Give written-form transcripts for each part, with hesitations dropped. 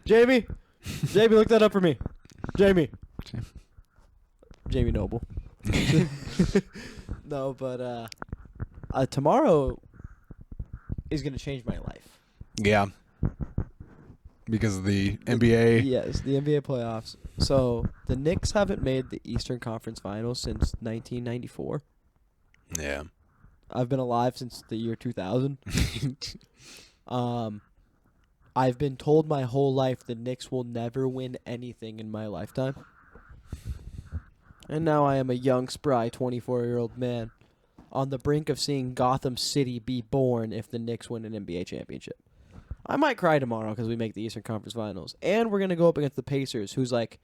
Jamie, look that up for me. Jamie Noble. No, but tomorrow is going to change my life. Yeah. Because of the NBA? Yes, the NBA playoffs. So, the Knicks haven't made the Eastern Conference Finals since 1994. Yeah. I've been alive since the year 2000. I've been told my whole life the Knicks will never win anything in my lifetime. And now I am a young, spry 24-year-old man on the brink of seeing Gotham City be born if the Knicks win an NBA championship. I might cry tomorrow because we make the Eastern Conference Finals. And we're going to go up against the Pacers, who's like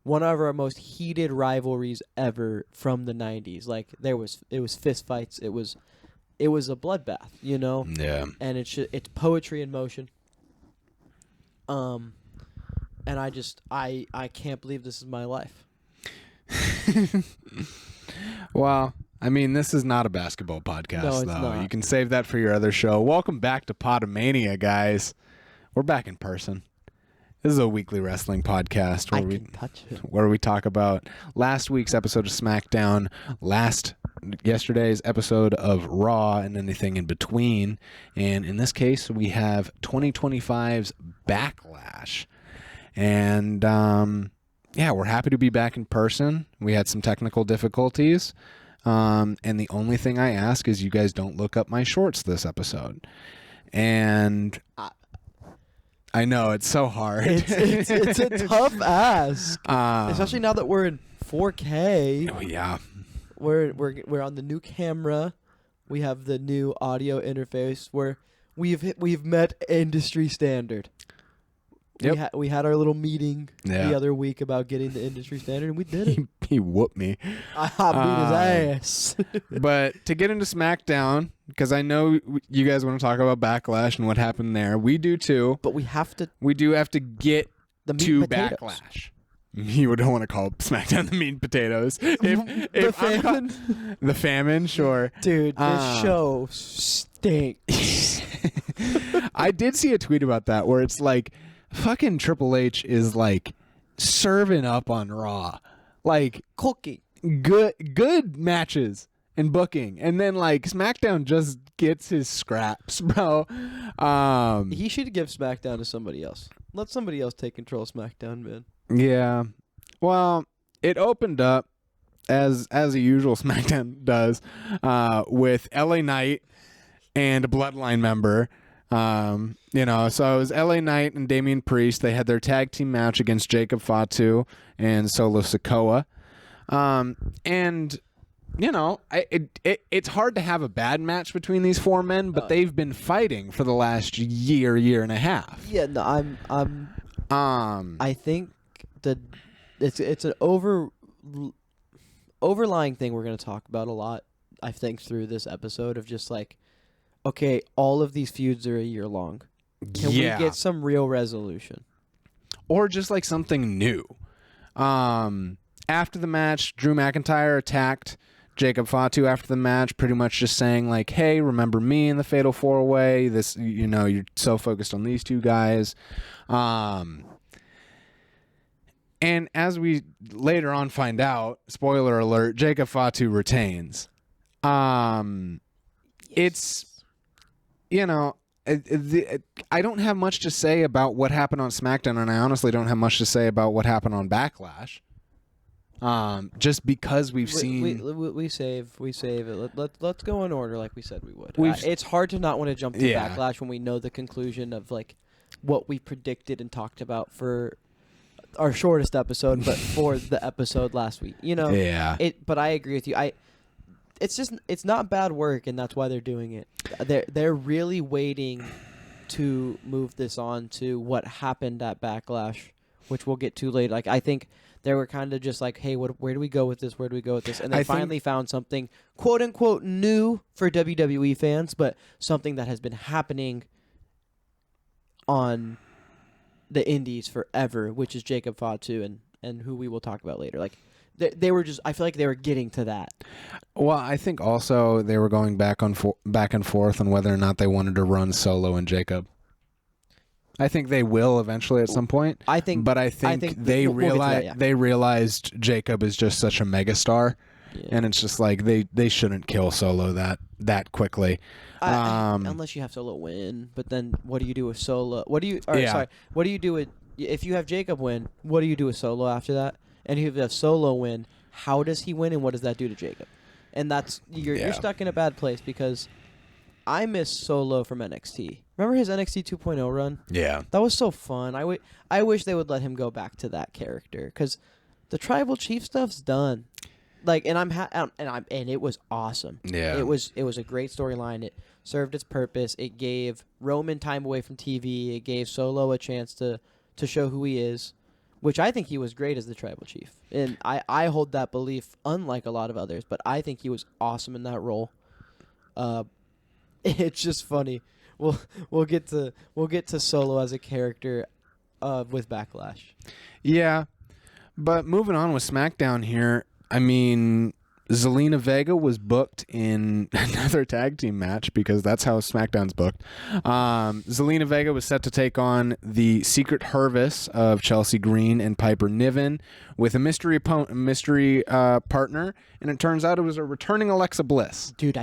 one of our most heated rivalries ever from the 90s. Like, it was fist fights. It was a bloodbath, you know? Yeah. And it's poetry in motion. And I can't believe this is my life. Well, I mean, this is not a basketball podcast, No, it's though. not. You can save that for your other show. Welcome back to Pod-a-Mania, guys. We're back in person. This is a weekly wrestling podcast where we talk about last week's episode of SmackDown, yesterday's episode of Raw, and anything in between. And in this case, we have 2025's Backlash. And yeah, we're happy to be back in person. We had some technical difficulties. And the only thing I ask is you guys don't look up my shorts this episode. And I know, it's so hard. It's a tough ask. Especially now that we're in 4K. Oh, yeah. We're on the new camera. We have the new audio interface where we've met industry standard. Yep. We had our little meeting the other week about getting the industry standard, and we did it. He whooped me. I beat his ass. But to get into SmackDown, because I know you guys want to talk about Backlash and what happened there. We do too. But we do have to get the meat to and potatoes. Backlash. You don't want to call SmackDown the meat and potatoes. The famine? The famine, sure. Dude, this show stinks. I did see a tweet about that where it's like, fucking Triple H is like serving up on Raw, like Cooking good matches and booking, and then like SmackDown just gets his scraps, bro. He should give SmackDown to somebody else. Let somebody else take control of SmackDown, man. Yeah, well, it opened up as a usual SmackDown does with LA Knight and a Bloodline member. So it was LA Knight and Damian Priest. They had their tag team match against Jacob Fatu and Solo Sikoa. It's hard to have a bad match between these four men, but they've been fighting for the last year and a half. Yeah, no, I think that it's an overlying thing we're going to talk about a lot, I think, through this episode of just like, okay, all of these feuds are a year long. Can we get some real resolution? Or just like something new. After the match, Drew McIntyre attacked Jacob Fatu after the match, pretty much just saying like, hey, remember me in the Fatal 4-Way? This, you're so focused on these two guys. And as we later on find out, spoiler alert, Jacob Fatu retains. It's... I don't have much to say about what happened on SmackDown, and I honestly don't have much to say about what happened on Backlash. Just because we've seen... We save it. Let's go in order like we said we would. It's hard to not want to jump to Backlash when we know the conclusion of like what we predicted and talked about for our shortest episode, but for the episode last week. Yeah. But I agree with you. It's not bad work, and that's why they're doing it. They're really waiting to move this on to what happened at Backlash, which we'll get to later. Like, I think they were kind of just like, hey, where do we go with this? Where do we go with this? And they finally found something, quote unquote, new for WWE fans, but something that has been happening on the indies forever, which is Jacob Fatu and who we will talk about later. Like, they were just, I feel like they were getting to that. Well, I think also they were going back and forth on whether or not they wanted to run Solo and Jacob. I think they will eventually at some point. I think they realized Jacob is just such a megastar, and it's just like they shouldn't kill Solo that quickly. Unless you have Solo win, but then what do you do with Solo? What do you do with if you have Jacob win? What do you do with Solo after that? And if you have Solo win, how does he win, and what does that do to Jacob? And that's you're stuck in a bad place because I miss Solo from NXT. Remember his NXT 2.0 run? Yeah, that was so fun. I wish they would let him go back to that character because the Tribal Chief stuff's done. Like, and it was awesome. Yeah, it was a great storyline. It served its purpose. It gave Roman time away from TV. It gave Solo a chance to show who he is, which I think he was great as the Tribal Chief. And I hold that belief, unlike a lot of others. But I think he was awesome in that role. It's just funny. We'll get to Solo as a character with Backlash. Yeah, but moving on with SmackDown here, I mean, Zelina Vega was booked in another tag team match because that's how SmackDown's booked. Zelina Vega was set to take on the Secret Hervis of Chelsea Green and Piper Niven with a mystery partner, and it turns out it was a returning Alexa Bliss. Dude,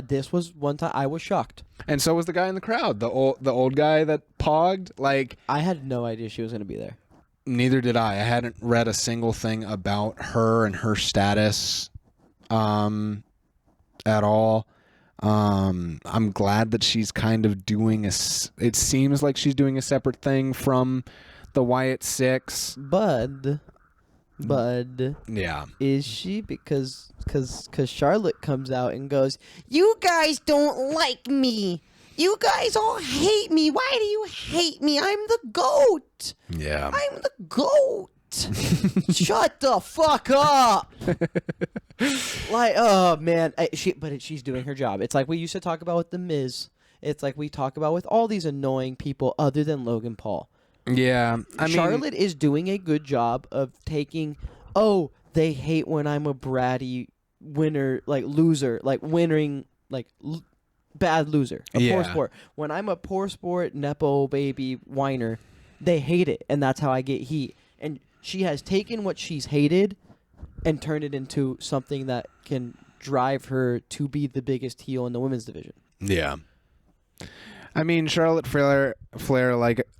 this was one time I was shocked. And so was the guy in the crowd, the old guy that pogged. Like, I had no idea she was going to be there. Neither did I. I hadn't read a single thing about her and her status at all. I'm glad that she's kind of doing it seems like she's doing a separate thing from the Wyatt Six. Bud. Yeah. Is she? Because Charlotte comes out and goes, "You guys don't like me. You guys all hate me. Why do you hate me? I'm the GOAT. Yeah. I'm the GOAT. Shut the fuck up." Like, oh man, she's doing her job. It's like we used to talk about with The Miz. It's like we talk about with all these annoying people other than Logan Paul. Yeah, Charlotte is doing a good job of taking. Oh, they hate when I'm a bratty winner, like loser, like winning, like bad loser, poor sport. When I'm a poor sport nepo baby whiner, they hate it, and that's how I get heat. And she has taken what she's hated and turned it into something that can drive her to be the biggest heel in the women's division. Yeah. I mean, Charlotte Flair,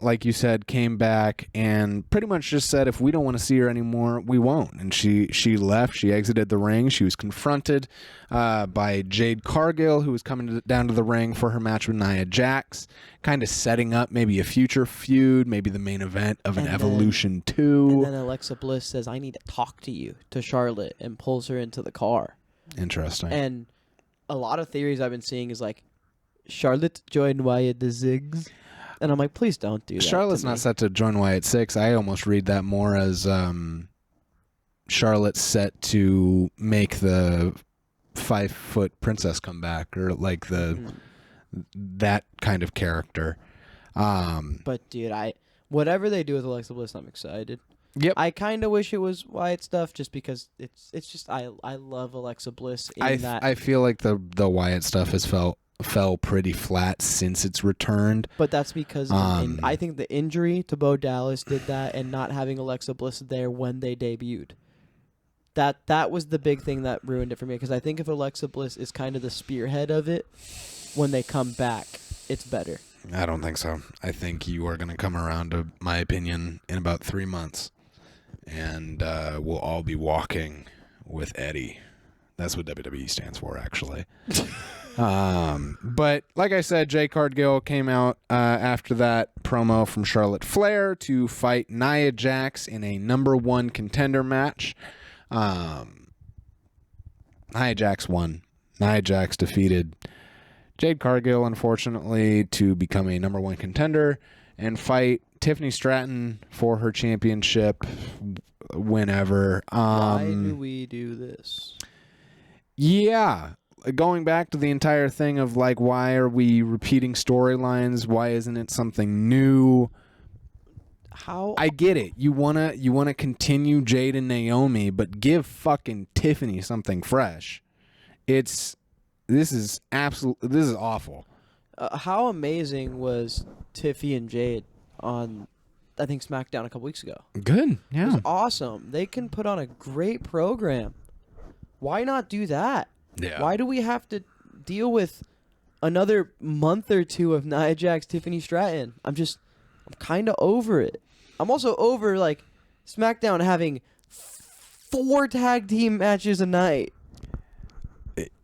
like you said, came back and pretty much just said, if we don't want to see her anymore, we won't. And she left. She exited the ring. She was confronted by Jade Cargill, who was coming down to the ring for her match with Nia Jax, kind of setting up maybe a future feud, maybe the main event of an Evolution 2. And then Alexa Bliss says, "I need to talk to you," to Charlotte, and pulls her into the car. Interesting. And a lot of theories I've been seeing is like, Charlotte joined Wyatt the Ziggs, and I'm like, please don't do that. Charlotte's not set to join Wyatt 6. I almost read that more as Charlotte's set to make the 5-foot princess come back, or like that kind of character. But dude, whatever they do with Alexa Bliss, I'm excited. Yep. I kind of wish it was Wyatt stuff, just because it's just I love Alexa Bliss. I feel like the Wyatt stuff has fell pretty flat since it's returned. But that's because I think the injury to Bo Dallas did that, and not having Alexa Bliss there when they debuted. That was the big thing that ruined it for me, because I think if Alexa Bliss is kind of the spearhead of it, when they come back, it's better. I don't think so. I think you are going to come around to my opinion in about 3 months, and we'll all be walking with Eddie. That's what WWE stands for, actually. But like I said, Jade Cargill came out after that promo from Charlotte Flair to fight Nia Jax in a #1 contender match. Nia Jax won. Nia Jax defeated Jade Cargill, unfortunately, to become a #1 contender and fight Tiffany Stratton for her championship whenever. Why do we do this? Yeah. Going back to the entire thing of like, why are we repeating storylines? Why isn't it something new? I get it. You wanna continue Jade and Naomi, but give fucking Tiffany something fresh. This is awful. How amazing was Tiffy and Jade on, I think, SmackDown a couple weeks ago. Good. It Yeah. was awesome. They can put on a great program. Why not do that? Yeah. Why do we have to deal with another month or two of Nia Jax, Tiffany Stratton? I'm kind of over it. I'm also over, like, SmackDown having 4 tag team matches a night.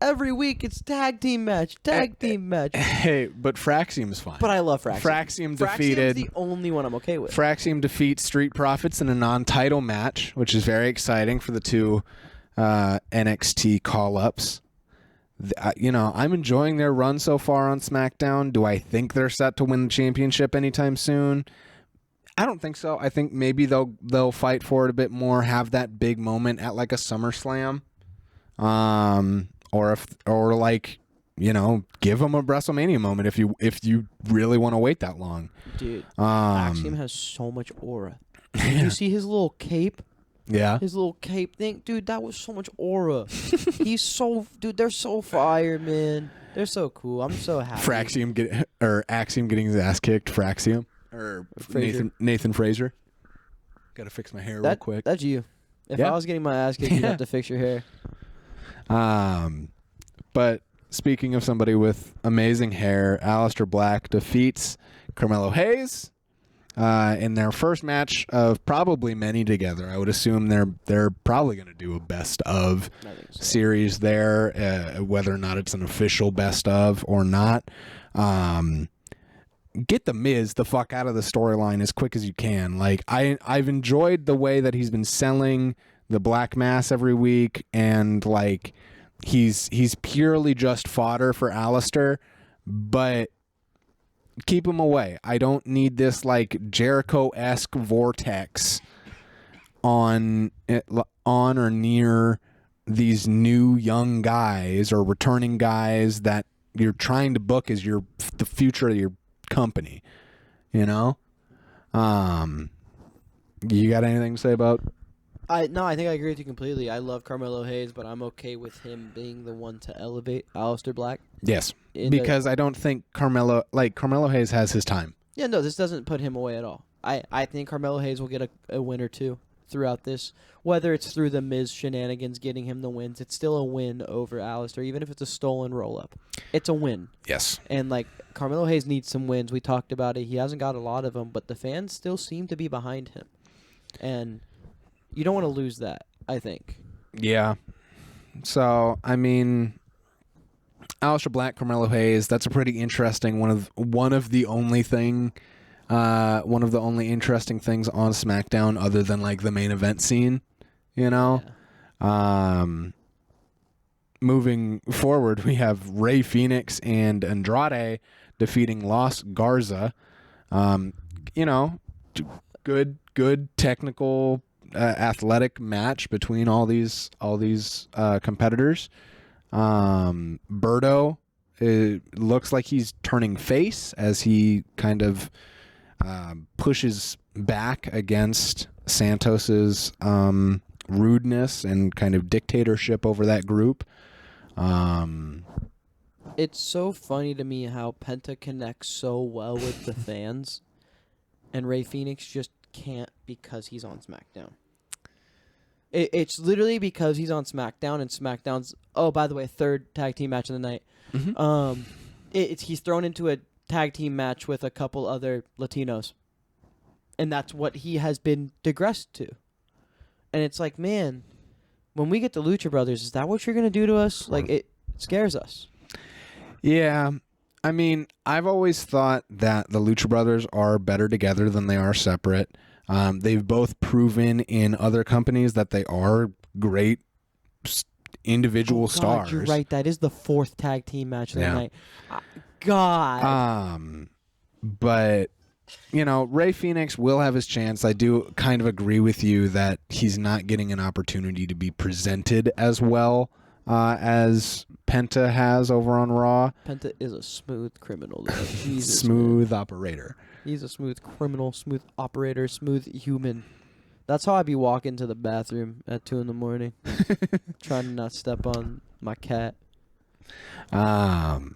Every week it's tag team match. Hey, but Fraxiom's fine. But I love Fraxiom. Fraxiom defeated. Fraxiom's the only one I'm okay with. Fraxiom defeats Street Profits in a non-title match, which is very exciting for the two NXT call-ups. I'm enjoying their run so far on SmackDown. Do I think they're set to win the championship anytime soon? I don't think so. I think maybe they'll fight for it a bit more, have that big moment at like a SummerSlam, or like, give them a WrestleMania moment if you really want to wait that long. Dude, Fraxiom has so much aura. Did you see his little cape? Yeah. His little cape thing? Dude, that was so much aura. They're so fire, man. They're so cool. I'm so happy. Axiom getting his ass kicked, Fraxiom. Or Nathan Fraser. Gotta fix my hair real quick. That's you. If I was getting my ass kicked, you'd have to fix your hair. But speaking of somebody with amazing hair, Aleister Black defeats Carmelo Hayes in their first match of probably many together. I would assume they're probably going to do a best of series there, whether or not it's an official best of or not. Get the Miz the fuck out of the storyline as quick as you can. Like I've enjoyed the way that he's been selling the Black Mass every week, and like he's purely just fodder for Aleister, but keep him away. I don't need this like Jericho-esque vortex on or near these new young guys or returning guys that you're trying to book as the future of your company. You got anything to say about? No, I think I agree with you completely. I love Carmelo Hayes, but I'm okay with him being the one to elevate Aleister Black. Yes, because I don't think Carmelo Hayes has his time. Yeah, no, this doesn't put him away at all. I think Carmelo Hayes will get a win or two throughout this. Whether it's through the Miz shenanigans getting him the wins, it's still a win over Aleister, even if it's a stolen roll-up. It's a win. Yes. And, like, Carmelo Hayes needs some wins. We talked about it. He hasn't got a lot of them, but the fans still seem to be behind him. And you don't want to lose that, I think. Yeah. So, I mean, Aleister Black, Carmelo Hayes, that's a pretty interesting one of the only interesting things on SmackDown other than like the main event scene, Yeah. Moving forward, we have Rey Fenix and Andrade defeating Los Garza. Good technical athletic match between all these competitors. Berto, it looks like he's turning face as he kind of pushes back against Santos's rudeness and kind of dictatorship over that group. It's so funny to me how Penta connects so well with the fans, and Rey Fenix just can't because he's on SmackDown. It's literally because he's on SmackDown, and SmackDown's, oh, by the way, third tag team match of the night. Mm-hmm. He's thrown into a tag team match with a couple other Latinos, and that's what he has been digressed to. And it's like, man, when we get the Lucha Brothers, is that what you're going to do to us? Like, it scares us. Yeah. I mean, I've always thought that the Lucha Brothers are better together than they are separate. They've both proven in other companies that they are great individual stars. You're right. That is the fourth tag team match of the night. God. But, Rey Fenix will have his chance. I do kind of agree with you that he's not getting an opportunity to be presented as well as Penta has over on Raw. Penta is a smooth criminal, though. Smooth operator. He's a smooth criminal, smooth operator, smooth human. That's how I be walking to the bathroom at 2 a.m, trying to not step on my cat. And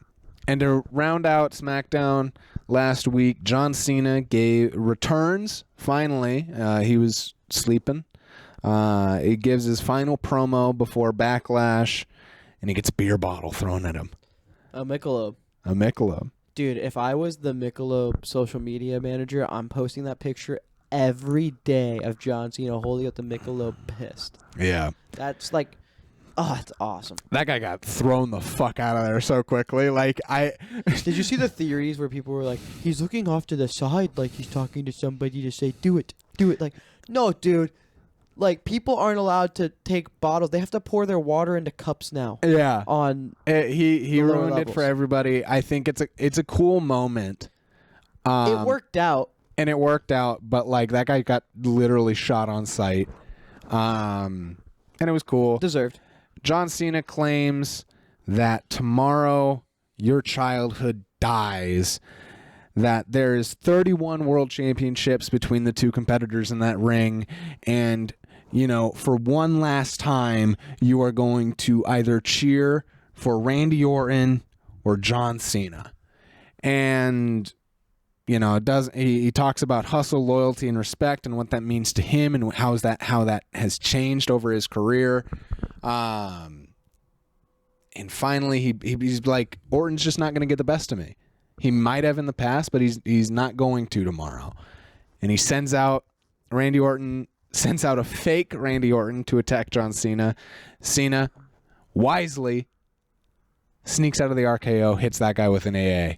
to round out SmackDown, last week. John Cena returns finally. He was sleeping. He gives his final promo before Backlash, and he gets a beer bottle thrown at him. A Michelob. A Michelob. Dude, if I was the Michelob social media manager, I'm posting that picture every day of John Cena holding up the Michelob pissed. Yeah. That's like, oh, it's awesome. That guy got thrown the fuck out of there so quickly. Like, Did you see the theories where people were like, he's looking off to the side like he's talking to somebody to say, do it. Like, no, dude. Like, people aren't allowed to take bottles. They have to pour their water into cups now. Yeah. He ruined it for everybody. I think it's a cool moment. It worked out. And it worked out, but like that guy got literally shot on sight. And it was cool. Deserved. John Cena claims that tomorrow your childhood dies. That there's 31 world championships between the two competitors in that ring, and for one last time, you are going to either cheer for Randy Orton or John Cena. And, it does. He talks about hustle, loyalty, and respect, and what that means to him, and how that has changed over his career. And finally, he's like, Orton's just not going to get the best of me. He might have in the past, but he's not going to tomorrow. And he sends out a fake Randy Orton to attack John Cena. Cena wisely sneaks out of the RKO, hits that guy with an AA.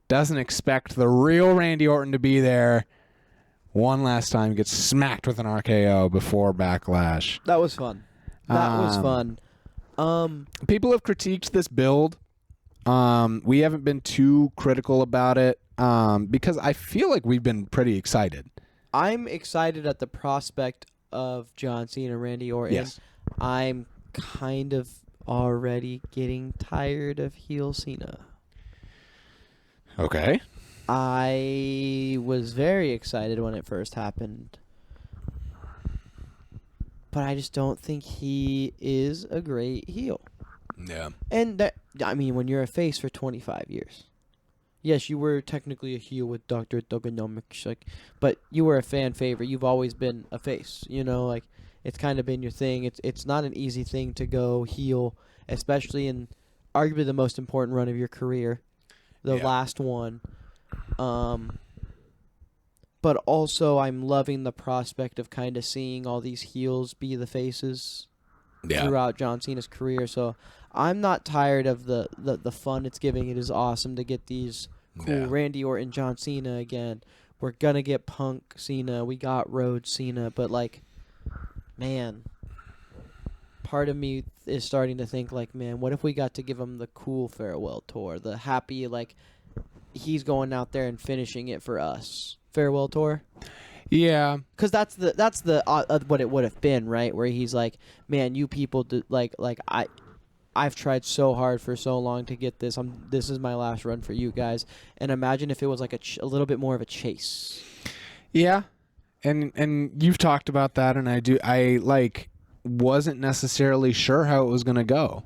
Doesn't expect the real Randy Orton to be there. One last time, gets smacked with an RKO before Backlash. That was fun. People have critiqued this build. We haven't been too critical about it because I feel like we've been pretty excited. I'm excited at the prospect of John Cena and Randy Orton. Yes. I'm kind of already getting tired of heel Cena. Okay. I was very excited when it first happened. But I just don't think he is a great heel. Yeah. And when you're a face for 25 years. Yes, you were technically a heel with Dr. Thuganomics, but you were a fan favorite. You've always been a face, it's kind of been your thing. It's not an easy thing to go heel, especially in arguably the most important run of your career, the last one. But also I'm loving the prospect of kind of seeing all these heels be the faces throughout John Cena's career. So I'm not tired of the fun it's giving. It is awesome to get these cool Randy Orton, John Cena again. We're going to get Punk Cena. We got Rhodes Cena. But, man, part of me is starting to think, man, what if we got to give him the cool farewell tour? The happy, he's going out there and finishing it for us. Farewell tour? Yeah, because that's the what it would have been, right? Where he's like, man, you people do, I've tried so hard for so long to get this. This is my last run for you guys. And imagine if it was a little bit more of a chase. Yeah, and you've talked about that, and I wasn't necessarily sure how it was going to go.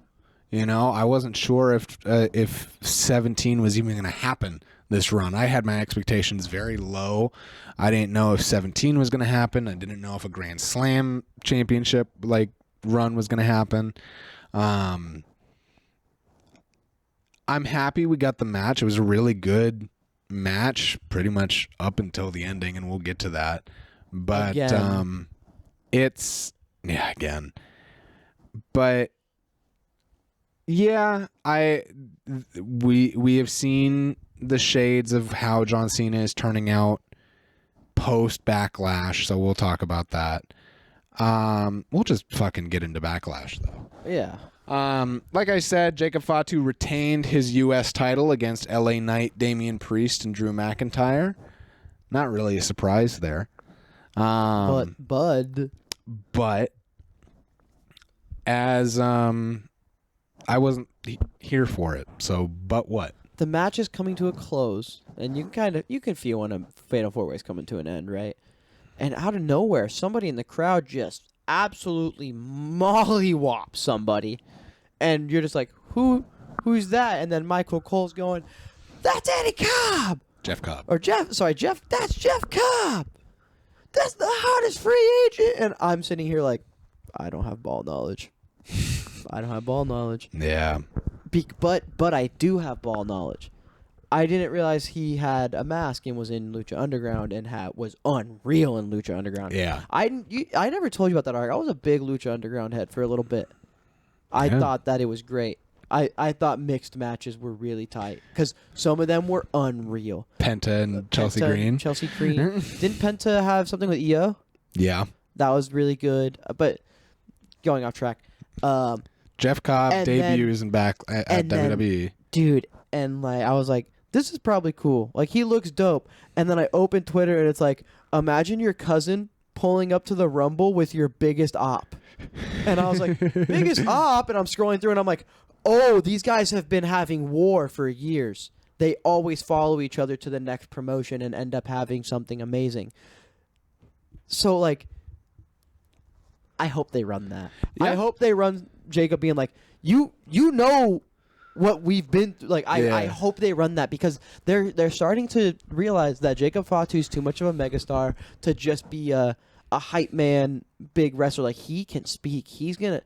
I wasn't sure if 17 was even going to happen this run. I had my expectations very low. I didn't know if 17 was going to happen. I didn't know if a Grand Slam championship run was going to happen. I'm happy we got the match. It was a really good match pretty much up until the ending, and we'll get to that. But again. But yeah, we have seen the shades of how John Cena is turning out post Backlash, so we'll talk about that. We'll just fucking get into Backlash though. Yeah. Like I said, Jacob Fatu retained his U.S. title against LA Knight, Damian Priest, and Drew McIntyre. Not really a surprise there. But as I wasn't here for it. So, but what? The match is coming to a close, and you can feel when a Fatal 4-Way is coming to an end, right? And out of nowhere, somebody in the crowd just absolutely mollywops somebody, and you're just like, who's that? And then Michael Cole's going, that's Eddie Cobb. Jeff Cobb. That's Jeff Cobb. That's the hottest free agent. And I'm sitting here like, I don't have ball knowledge. Yeah. But I do have ball knowledge. I didn't realize he had a mask and was in Lucha Underground and was unreal in Lucha Underground. Yeah. I never told you about that arc. I was a big Lucha Underground head for a little bit. I thought that it was great. I thought mixed matches were really tight because some of them were unreal. Penta and Chelsea Green. Didn't Penta have something with EO? Yeah. That was really good. But going off track. Jeff Cobb debuts back at WWE. Dude, and like I was like, this is probably cool. Like, he looks dope. And then I opened Twitter, and it's like, imagine your cousin pulling up to the Rumble with your biggest op. And I was like, biggest op? And I'm scrolling through, and I'm like, oh, these guys have been having war for years. They always follow each other to the next promotion and end up having something amazing. So, like, I hope they run that. Yeah. I hope they run Jacob being like, you know what we've been through. Like, I hope they run that because they're starting to realize that Jacob Fatu is too much of a megastar to just be a hype man, big wrestler. Like, he can speak. He's gonna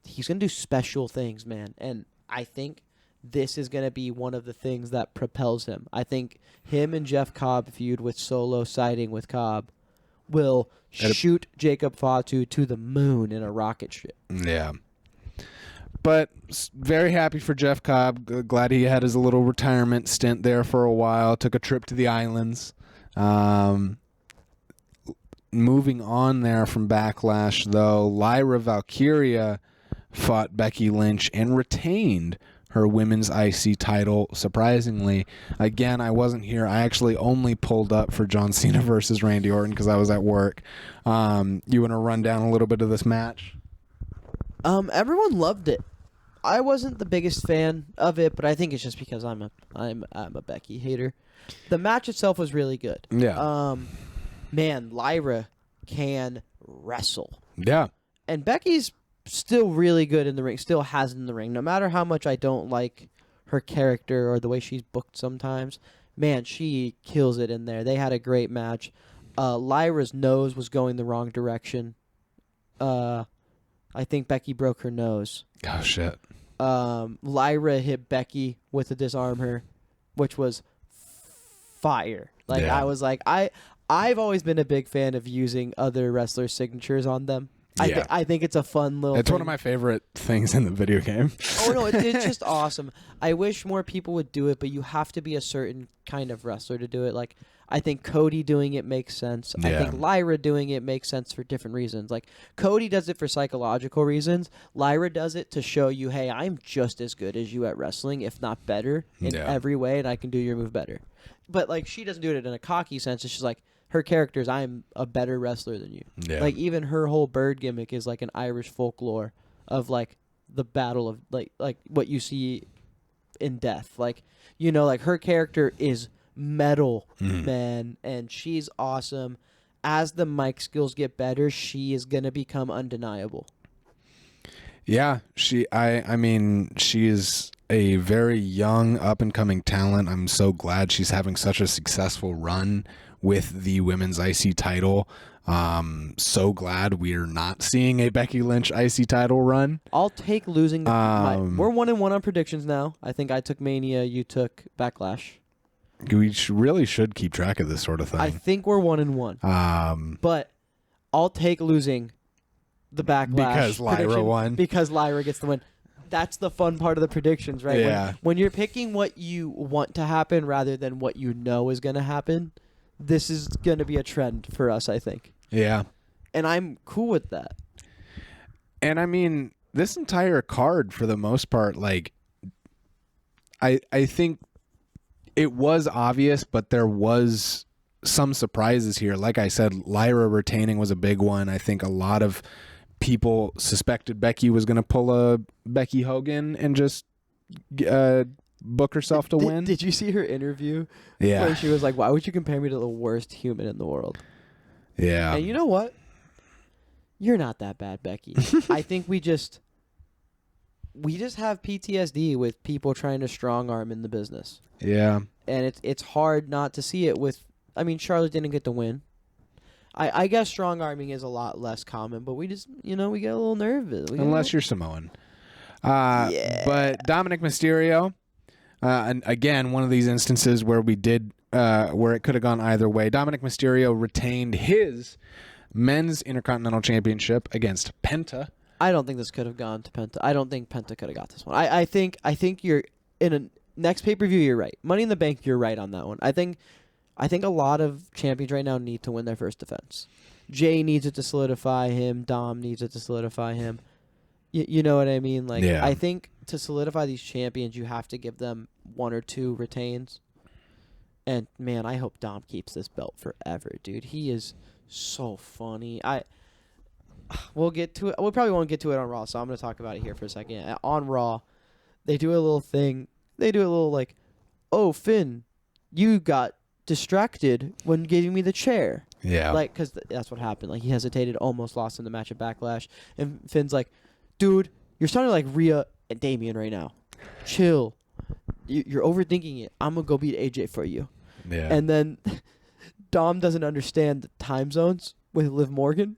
do special things, man. And I think this is gonna be one of the things that propels him. I think him and Jeff Cobb feud with Solo siding with Cobb will shoot Jacob Fatu to the moon in a rocket ship. Yeah. But very happy for Jeff Cobb. Glad he had his little retirement stint there for a while. Took a trip to the islands. Moving on there from Backlash, though, Lyra Valkyria fought Becky Lynch and retained her women's IC title, surprisingly. Again, I wasn't here. I actually only pulled up for John Cena versus Randy Orton because I was at work. You want to run down a little bit of this match? Everyone loved it. I wasn't the biggest fan of it, but I think it's just because I'm a Becky hater. The match itself was really good. Yeah. Man, Lyra can wrestle. Yeah. And Becky's still really good in the ring, still has in the ring. No matter how much I don't like her character or the way she's booked sometimes, man, she kills it in there. They had a great match. Lyra's nose was going the wrong direction. I think Becky broke her nose. Oh, shit. Lyra hit Becky with the disarm her, which was fire. Like, yeah. I was like, I've always been a big fan of using other wrestlers' signatures on them. Yeah. I think it's a fun little It's one of my favorite things in the video game. Oh, no, it's just awesome. I wish more people would do it, but you have to be a certain kind of wrestler to do it. Like, I think Cody doing it makes sense. Yeah. I think Lyra doing it makes sense for different reasons. Like, Cody does it for psychological reasons. Lyra does it to show you, hey, I'm just as good as you at wrestling, if not better, in every way, and I can do your move better. But, like, she doesn't do it in a cocky sense. It's just like, her character is, I'm a better wrestler than you. Yeah. Like, even her whole bird gimmick is like an Irish folklore of, like, the battle of, like what you see in death. Like, you know, like, her character is metal, man, and she's awesome. As the mic skills get better, she is going to become undeniable. Yeah, I mean, she is a very young, up-and-coming talent. I'm so glad she's having such a successful run with the women's IC title. So glad we're not seeing a Becky Lynch IC title run. I'll take losing. We're 1-1 on predictions now. I think I took Mania, you took Backlash. We really should keep track of this sort of thing. I think we're 1-1. But I'll take losing the Backlash because Lyra won. Because Lyra gets the win. That's the fun part of the predictions, right? Yeah. When you're picking what you want to happen rather than what you know is going to happen, this is going to be a trend for us, I think. Yeah. And I'm cool with that. And I mean, this entire card, for the most part, like, I think it was obvious, but there was some surprises here. Like I said, Lyra retaining was a big one. I think a lot of people suspected Becky was going to pull a Becky Hogan and just book herself to win. Did you see her interview? Yeah. Where she was like, why would you compare me to the worst human in the world? Yeah. And you know what? You're not that bad, Becky. I think we just... we just have PTSD with people trying to strong arm in the business. Yeah. And it's hard not to see it with. I mean, Charlotte didn't get the win. I guess strong arming is a lot less common, but we just, we get a little nervous. Unless you're Samoan. Yeah. But Dominic Mysterio, and again, one of these instances where we did, where it could have gone either way. Dominic Mysterio retained his men's Intercontinental Championship against Penta. I don't think this could have gone to Penta. I don't think Penta could have got this one. I think you're in a next pay-per-view. You're right. Money in the Bank. You're right on that one. I think a lot of champions right now need to win their first defense. Jay needs it to solidify him. Dom needs it to solidify him. You know what I mean? Like, yeah. I think to solidify these champions, you have to give them 1 or 2 retains. And man, I hope Dom keeps this belt forever, dude. He is so funny. We'll get to it. We probably won't get to it on Raw, so I'm going to talk about it here for a second. On Raw, they do a little thing. They do a little like, oh, Finn, you got distracted when giving me the chair. Yeah. Like, because that's what happened. Like, he hesitated, almost lost in the match at Backlash. And Finn's like, dude, you're sounding like Rhea and Damian right now. Chill. You're overthinking it. I'm going to go beat AJ for you. Yeah. And then Dom doesn't understand the time zones with Liv Morgan.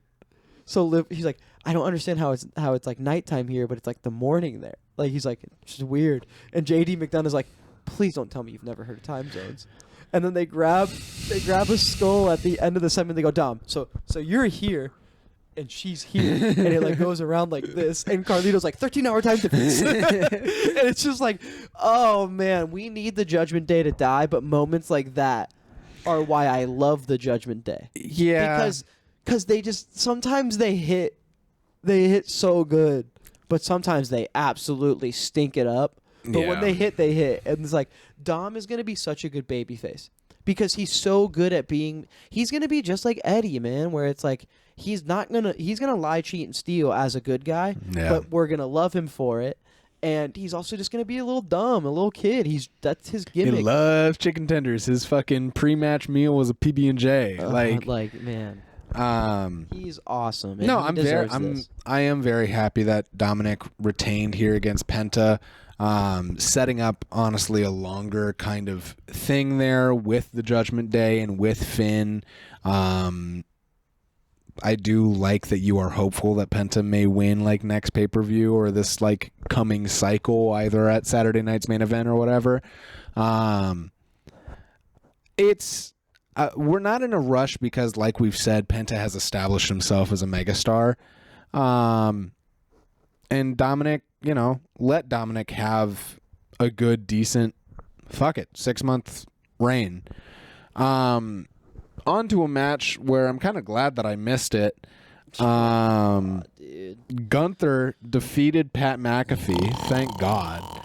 So he's like, I don't understand how it's like nighttime here, but it's like the morning there. Like, he's like, it's just weird. And JD McDonough's is like, please don't tell me you've never heard of time zones. And then they grab a skull at the end of the segment. They go, Dom, so you're here, and she's here, and it like goes around like this. And Carlito's like 13-hour time difference, and it's just like, oh man, we need the Judgment Day to die, but moments like that are why I love the Judgment Day. Yeah, because they just sometimes they hit so good, but sometimes they absolutely stink it up. But when they hit, and it's like Dom is gonna be such a good babyface because he's so good at being. He's gonna be just like Eddie, man, where it's like he's gonna lie, cheat, and steal as a good guy, but we're gonna love him for it. And he's also just gonna be a little dumb, a little kid. That's his gimmick. He loves chicken tenders. His fucking pre-match meal was a PB&J. Man. He's awesome. No, I am very happy that Dominic retained here against Penta. Setting up, honestly, a longer kind of thing there with the Judgment Day and with Finn. I do like that you are hopeful that Penta may win like next pay-per-view or this like coming cycle, either at Saturday night's main event or whatever. We're not in a rush because, like we've said, Penta has established himself as a megastar. And Dominic, let Dominic have a good, decent, 6-month reign. On to a match where I'm kind of glad that I missed it. Gunther defeated Pat McAfee. Thank God.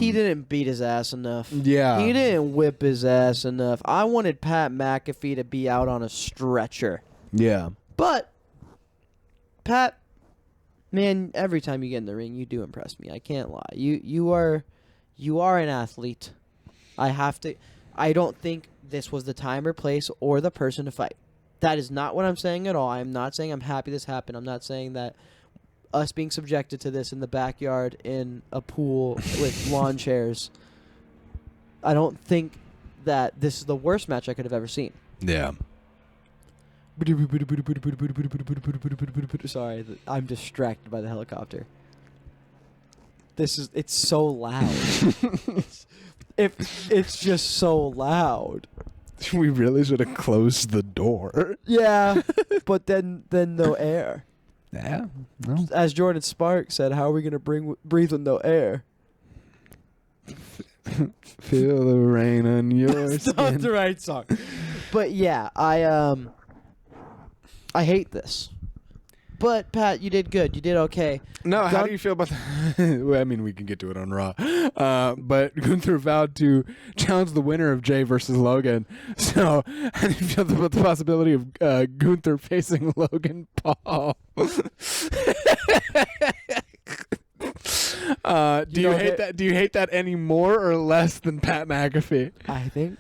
He didn't beat his ass enough. Yeah. He didn't whip his ass enough. I wanted Pat McAfee to be out on a stretcher. Yeah. But, Pat, man, every time you get in the ring, you do impress me. I can't lie. You are an athlete. I don't think this was the time or place or the person to fight. That is not what I'm saying at all. I'm not saying I'm happy this happened. I'm not saying that us being subjected to this in the backyard in a pool with lawn chairs. I don't think that this is the worst match I could have ever seen. Yeah. Sorry, I'm distracted by the helicopter. It's so loud. It's just so loud. We really should have closed the door. Yeah, but then no air. Yeah. No. As Jordan Sparks said, how are we going to breathe with no air? Feel the rain on your That's skin. not the right song. But yeah, I hate this. But Pat, you did good. You did okay. No, how do you feel about that? Well, I mean, we can get to it on Raw. But Gunther vowed to challenge the winner of Jay versus Logan. So, how do you feel about the possibility of Gunther facing Logan Paul? Do you hate that? Do you hate that any more or less than Pat McAfee? I think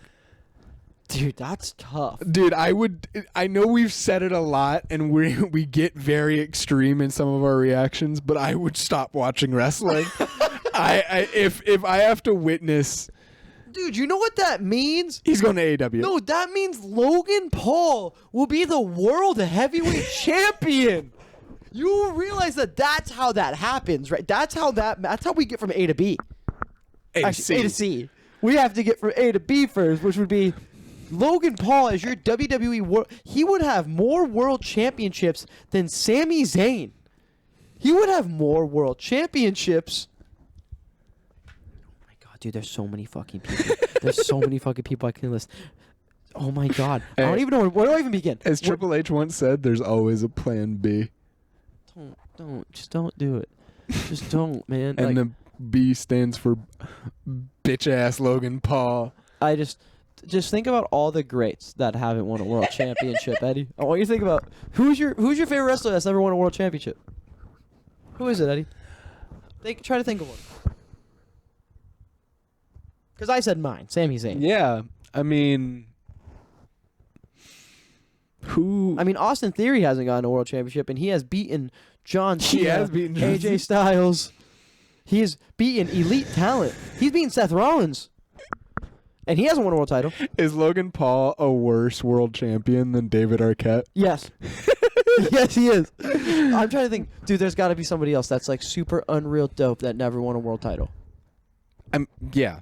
Dude, that's tough. Dude, I know we've said it a lot, and we get very extreme in some of our reactions, but I would stop watching wrestling. If I have to witness. Dude, you know what that means? He's going to AEW. No, that means Logan Paul will be the world heavyweight champion. You realize that's how that happens, right? That's how we get from A to B. Actually, A to C. We have to get from A to B first, which would be Logan Paul as your WWE world. He would have more world championships than Sami Zayn. He would have more world championships. Dude, there's so many fucking people. There's so many fucking people I can list. Oh my god. Hey, I don't even know where do I even begin? As Triple H once said, there's always a plan B. Just don't do it. Just don't, man. And the B stands for bitch ass Logan Paul. I just think about all the greats that haven't won a world championship, Eddie. I want you to think about who's your favorite wrestler that's never won a world championship? Who is it, Eddie? Try to think of one. Because I said mine, Sami Zayn. Yeah, I mean, Austin Theory hasn't gotten a world championship, and he has beaten John Cena. He has beaten AJ Styles. He has beaten elite talent. He's beaten Seth Rollins, and he hasn't won a world title. Is Logan Paul a worse world champion than David Arquette? Yes. Yes, he is. I'm trying to think. Dude, there's got to be somebody else that's like super unreal dope that never won a world title. Yeah.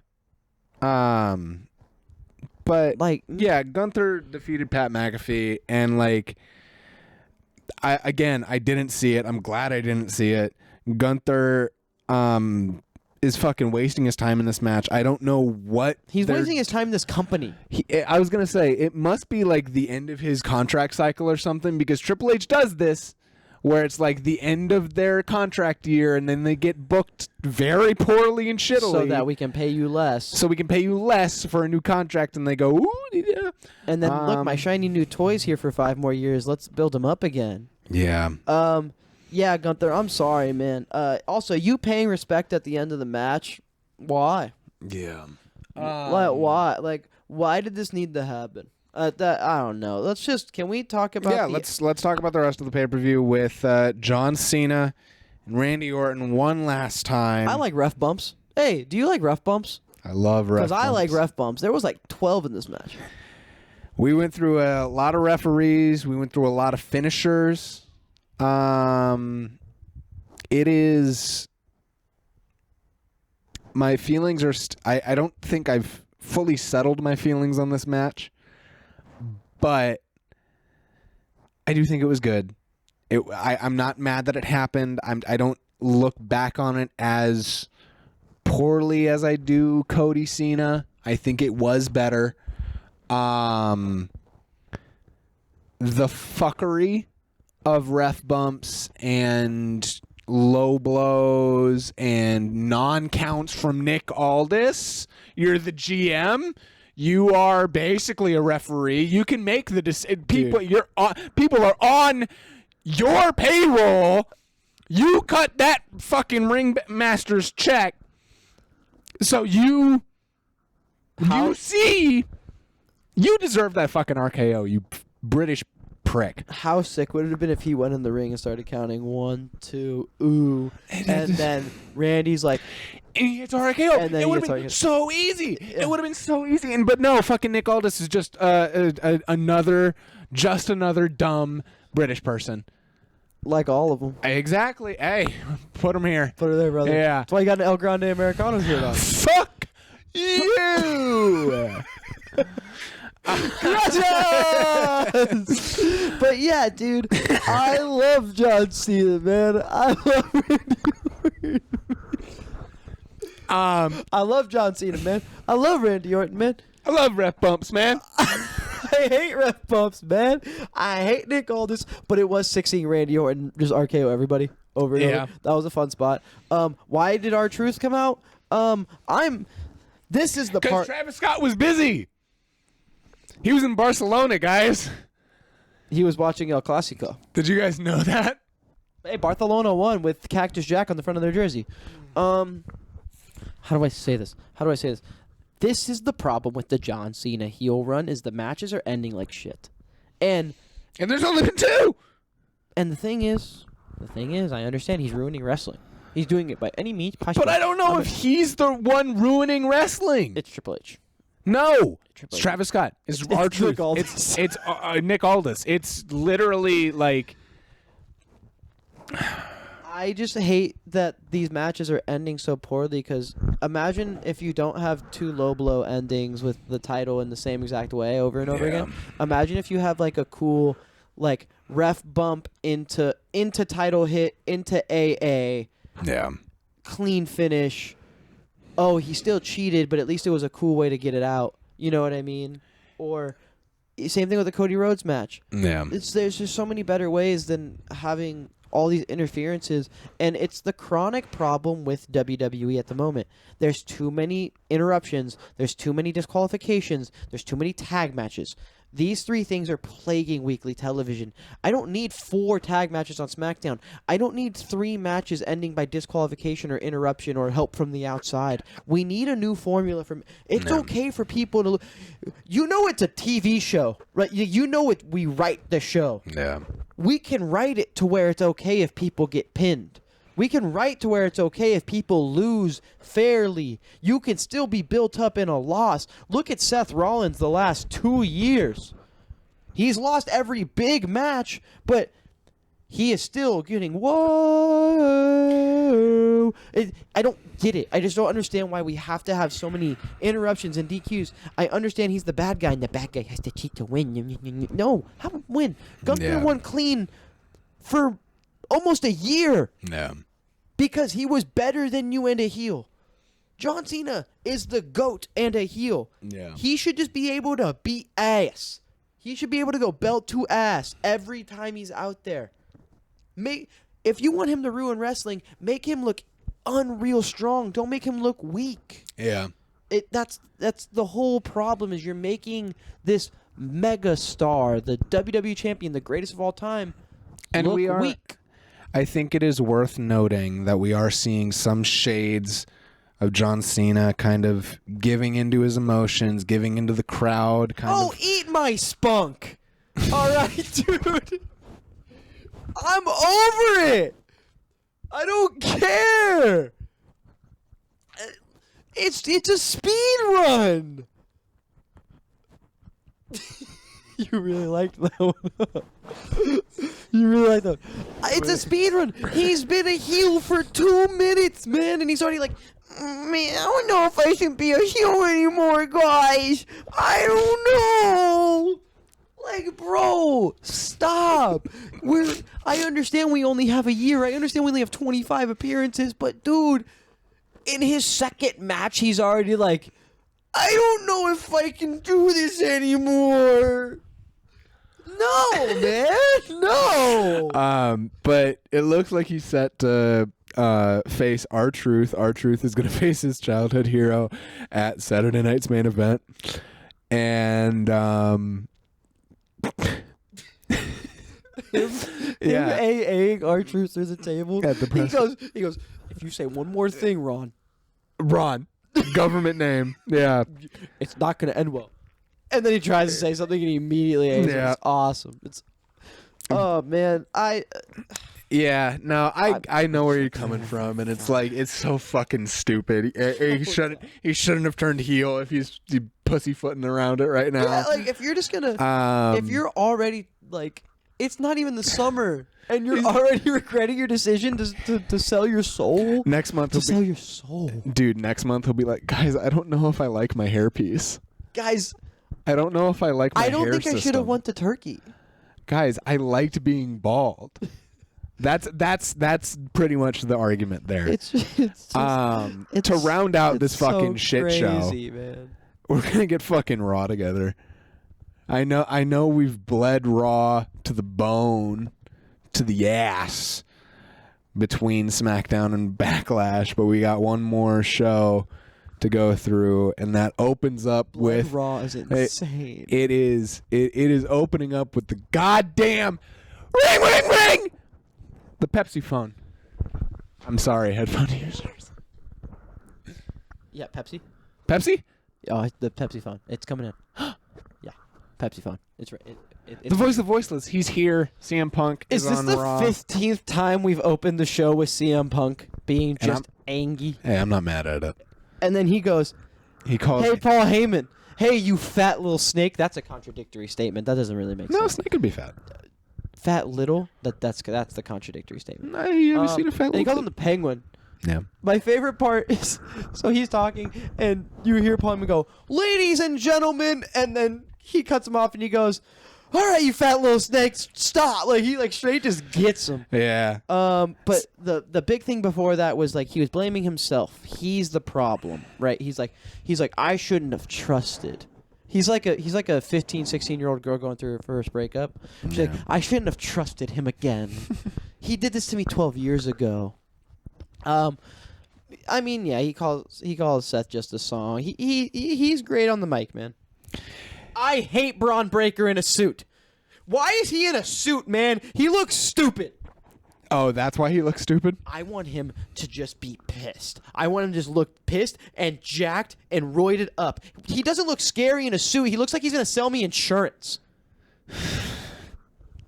But like, yeah, Gunther defeated Pat McAfee, and like, I didn't see it. I'm glad I didn't see it. Gunther is fucking wasting his time in this match. I don't know what he's wasting his time in this company. I was gonna say it must be like the end of his contract cycle or something, because Triple H does this where it's like the end of their contract year, and then they get booked very poorly and shittily. So that we can pay you less. So we can pay you less for a new contract, and they go, ooh, yeah. And then, look, my shiny new toy's here for 5 more years. Let's build them up again. Yeah. Yeah, Gunther, I'm sorry, man. Also, you paying respect at the end of the match, why? Yeah. Why? Like, why did this need to happen? I don't know. Can we talk about? Yeah, let's talk about the rest of the pay-per-view with John Cena and Randy Orton one last time. I like ref bumps. Hey, do you like ref bumps? I love ref bumps. Because I like ref bumps. There was like 12 in this match. We went through a lot of referees. We went through a lot of finishers. It is. My feelings are. I don't think I've fully settled my feelings on this match. But I do think it was good. I'm not mad that it happened. I don't look back on it as poorly as I do Cody Cena. I think it was better. The fuckery of ref bumps and low blows and non-counts from Nick Aldis. You're the GM. You are basically a referee. You can make the decision. People are on your payroll. You cut that fucking ringmaster's check. So you deserve that fucking RKO, you British prick. How sick would it have been if he went in the ring and started counting 1, 2, ooh, and then Randy's like, and he gets RKO. And then it would have been so easy. Yeah. It would have been so easy. But no, fucking Nick Aldis is just another dumb British person. Like all of them. Exactly. Hey, put him here. Put her there, brother. Yeah. That's why you got an El Grande Americano shirt on. Fuck you. But yeah, dude, I love John Cena, man. I love Randy Orton. I love John Cena, man. I love Randy Orton, man. I love ref bumps, man. I hate ref bumps, man. I hate Nick Aldis, but it was 16 Randy Orton just RKO everybody over and over. That was a fun spot. Why did R-Truth come out? This is the part. Because Travis Scott was busy. He was in Barcelona, guys. He was watching El Clasico. Did you guys know that? Hey, Barcelona won with Cactus Jack on the front of their jersey. How do I say this? This is the problem with the John Cena heel run, is the matches are ending like shit. And there's only been 2! And the thing is, I understand he's ruining wrestling. He's doing it by any means possible. But I don't know if he's the one ruining wrestling. It's Triple H. No. It's Travis Scott. It's R-Truth. It's Nick Aldis. It's literally like... I just hate that these matches are ending so poorly, because imagine if you don't have 2 low blow endings with the title in the same exact way over and over again. Imagine if you have like a cool like ref bump into title hit into AA. Yeah. Clean finish. Oh, he still cheated, but at least it was a cool way to get it out. You know what I mean? Or same thing with the Cody Rhodes match. Yeah. There's just so many better ways than having all these interferences, and it's the chronic problem with WWE at the moment. There's too many interruptions, there's too many disqualifications, there's too many tag matches. These 3 things are plaguing weekly television. I don't need 4 tag matches on SmackDown. I don't need 3 matches ending by disqualification or interruption or help from the outside. We need a new formula from... It's okay for people to... You know it's a TV show, right? You know it. We write the show. Yeah. We can write it to where it's okay if people get pinned. We can write to where it's okay if people lose fairly. You can still be built up in a loss. Look at Seth Rollins the last 2 years. He's lost every big match, but he is still getting, whoa. I don't get it. I just don't understand why we have to have so many interruptions and DQs. I understand he's the bad guy, and the bad guy has to cheat to win. No, have him win. Gunther won clean for almost a year. Yeah. Because he was better than you and a heel. John Cena is the GOAT and a heel. Yeah. He should just be able to beat ass. He should be able to go belt to ass every time he's out there. If you want him to ruin wrestling, make him look unreal strong. Don't make him look weak. Yeah. That's the whole problem, is you're making this mega star, the WWE champion, the greatest of all time, and look we are weak. I think it is worth noting that we are seeing some shades of John Cena kind of giving into his emotions, giving into the crowd. Eat my spunk. All right, dude. I'm over it. I don't care. It's a speed run. You really liked that one. You really like that. It's a speed run. He's been a heel for 2 minutes, man, and he's already like, man, I don't know if I should be a heel anymore, guys. I don't know. Like, bro, stop. I understand we only have a year. I understand we only have 25 appearances, but dude, in his second match, he's already like, I don't know if I can do this anymore. No, man, no. But it looks like he's set to face R-Truth. R-Truth is going to face his childhood hero at Saturday night's main event. And AAing R-Truth through the table. At the press. He goes, if you say one more thing, Ron, government name. Yeah. It's not going to end well. And then he tries to say something and he immediately ends it. It's awesome. Oh, man. I know where you're coming from, and it's like, it's so fucking stupid. He shouldn't have turned heel if he's pussyfooting around it right now. Yeah, like, if you're just gonna if you're already, like, it's not even the summer and you're already regretting your decision to sell your soul. Next month sell your soul. Dude, next month he'll be like, guys, I don't know if I like my hairpiece. Guys, I don't know if I like my hair system. I don't think I should have went to Turkey. Guys, I liked being bald. That's pretty much the argument there. It's to round out this fucking shit show, man. We're gonna get fucking Raw together. I know we've bled Raw to the bone, to the ass between SmackDown and Backlash, but we got one more show to go through, and that opens up with Raw is insane. It is opening up with the goddamn ring, the Pepsi phone. I'm sorry, headphone users. Yeah, Pepsi. Pepsi? Oh, the Pepsi phone. It's coming in. Yeah, Pepsi phone. It's right. The voice of voiceless. He's here. CM Punk is this on the Raw. 15th time we've opened the show with CM Punk being just angry? Hey, I'm not mad at it. And then he goes, he calls "Hey, Paul Heyman. Hey, you fat little snake." That's a contradictory statement. That doesn't really make sense. No, snake could be fat. Fat little? That's the contradictory statement. No, you haven't seen a fat little. And he calls him the Penguin. Yeah. My favorite part is, so he's talking, and you hear Paul Heyman go, "Ladies and gentlemen," and then he cuts him off, and he goes, "All right, you fat little snakes, stop!" Like he straight just gets him. Yeah. But the big thing before that was he was blaming himself. He's the problem, right? He's like, I shouldn't have trusted. He's like a 15, 16-year-old girl going through her first breakup. She's like, I shouldn't have trusted him again. He did this to me 12 years ago. I mean, yeah, he calls Seth just a song. He's great on the mic, man. I hate Bron Breakker in a suit. Why is he in a suit, man? He looks stupid. Oh, that's why he looks stupid? I want him to just be pissed. I want him to just look pissed and jacked and roided up. He doesn't look scary in a suit. He looks like he's going to sell me insurance.